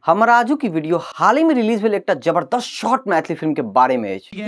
हमर आजू की वीडियो हाल ही में रिलीज भेल एक जबरदस्त शॉर्ट मैथिली फिल्म के बारे में अछि।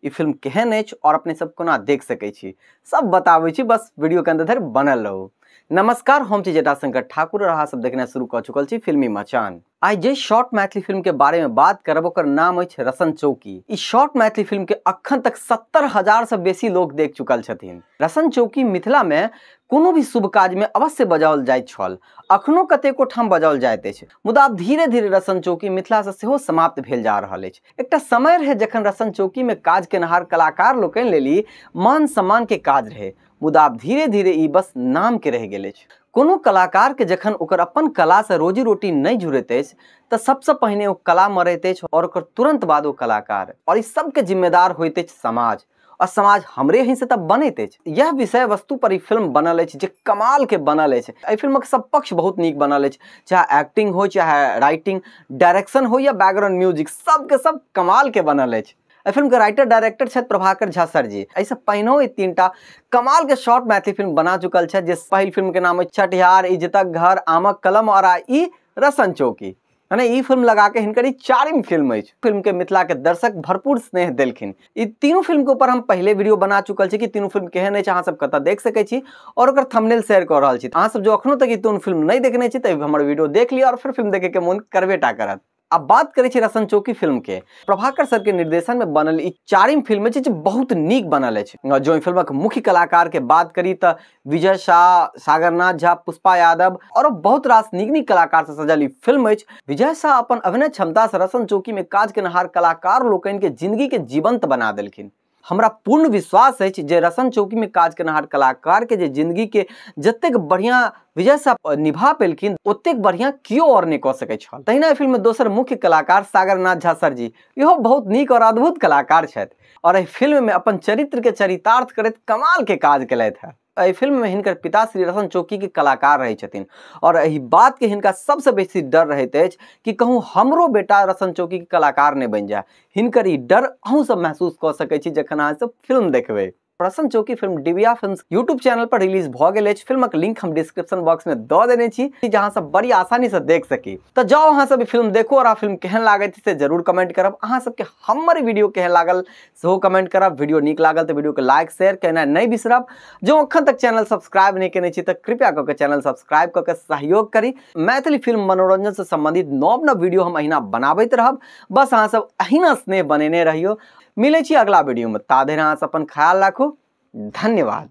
ई फिल्म केहन अछि और अपने सब कोना देख सकै छी सब बताबै छी, बस वीडियो के अंत धरि बनल रहू। नमस्कार, हम छी जटाशंकर ठाकुर और अहाँ सब देखना शुरू कर चुकल छी फिल्मी मचान। आई जे शॉर्ट मैथिली फिल्म के बारे में बात करब ओकर नाम अछि रसन चौकी। इस शॉर्ट मैथिली फिल्म के अखन तक 70,000 से बेसी लोग देख चुकल छथिन। रसन चौकी मिथिला में कोनो भी शुभ काज में अवश्य बजाओल जाइत छल, अखनो कतेको ठाम बजाओल जाइत अछि, मुदा अब धीरे धीरे रसन चौकी मिथिला से सेहो समाप्त भेल जा रहल अछि। एकटा समय रहे जखन रसन चौकी में काज केनहार कलाकार लोकनि लेली मान सम्मान के काज रहे, मुदा अब धीरे धीरे ई बस नाम के रह गेल अछि। कोनो कलाकार के जखन ओकर अपन कला से रोजी रोटी नहीं जुड़ैत अछि तऽ सबसे पहिने ओ कला मरैत अछि और ओकर तुरंत बाद ओ कलाकार, और इस सब के जिम्मेदार होइत अछि समाज, और समाज हमरे ही से तब बनैत अछि। यह विषय वस्तु पर ई फिल्म बनल अछि जे कमाल के बनल अछि। एहि फिल्मक सब पक्ष बहुत नीक बनल अछि, चाहे एक्टिंग हो, चाहे राइटिंग, डायरेक्शन हो या बैकग्राउंड म्यूजिक, सब के सब कमाल के बनल अछि। फिल्म के राइटर डायरेक्टर छथि प्रभाकर झा सर जी। ऐसे पहिनो ई तीनटा कमाल के शॉर्ट मैथिली फिल्म बना चुकल छथि, जे पहिल फिल्म के नाम है छठिहार, इज्जतक घर, आमक कलम और ई रसन चौकी। माने ई फिल्म लगा के हिनकर ई चारिम फिल्म अछि। फिल्म के मिथिला के दर्शक भरपूर स्नेह देलखिन। ई तीनों फिल्म के ऊपर हम पहले वीडियो बना चुकल छी कि तीनों फिल्म केहन अछि, अहाँ सब कतऽ देख सकै छी और ओकर थंबनेल शेयर कर रहल छी। अहाँ सब जो अखनो तक ई तीनों फिल्म नहीं देखने छी तऽ हमर वीडियो देख लिया और फिर फिल्म देखे के मन करबेटा करत। अब बात करें रसन चौकी फिल्म के, प्रभाकर सर के निर्देशन में बनल ई चारिम फिल्म अछि जे बहुत नीक बनल अछि। जो फिल्मक मुख्य कलाकार के बात करी तो विजय शाह, सागरनाथ झा, पुष्पा यादव और बहुत रास नीक नीक कलाकार से सजल ई फिल्म अछि। विजय शाह अपन अभिनय क्षमता से रसन चौकी में काज केनहार कलाकार लोकनि के जिंदगी के जीवंत बना देलखिन। हमरा पूर्ण विश्वास अछि जे रसन चौकी में काज केनहार कलाकार के जे जिंदगी के जतेक बढ़िया विजय शाह निभा पेलखिन ओतेक बढ़िया कियो और नहीं कह सकै छल। तहिना फिल्म में दोसर मुख्य कलाकार सागरनाथ झा सर जी, इहो बहुत नीक और अद्भुत कलाकार छथि और एहि फिल्म में अपन चरित्र के चरितार्थ करैत कमाल के काज केलथि है। एहि फिल्म में हिनकर पिता श्री रसन चौकी के कलाकार रहे छथिन और एहि बात के हिनका सबसे बेसी डर रहैत अछि कि कहूँ हमरो बेटा रसन चौकी के कलाकार नहीं बन जाए। हिनकर ई डर अहूँ सब महसूस कर सकै छी जखन अहाँ सब फिल्म देखबै। रसन चौकी फिल्म डिबिया फिल्म्स यूट्यूब चैनल पर रिलीज भ गेल अछि। फिल्मक लिंक हम डिस्क्रिप्शन बॉक्स में दऽ देने छी जहां सब बड़ी आसानी से देख सकी। तो जाओ अहाँ सब फिल्म देखो और फिल्म केहन लागत से जरूर कमेंट करब। अहाँ सबके हमर वीडियो केहन लागल सेहो कमेंट करब। वीडियो नीक लागल तो वीडियो के लाइक शेयर करना नहीं बिसरब। जो अखन तक चैनल सब्सक्राइब नहीं केने छी तो कृपया करके चैनल सब्सक्राइब करके सहयोग करी। मैथिली फिल्म मनोरंजन से संबंधित नव नव वीडियो हम अहिना बनाबैत रहब। बस अहाँ सब अहिना स्नेह बनेने रहियो। मिले छी अगला वीडियो में, ता धरि अहाँ सब अपन ख्याल राखू। धन्यवाद।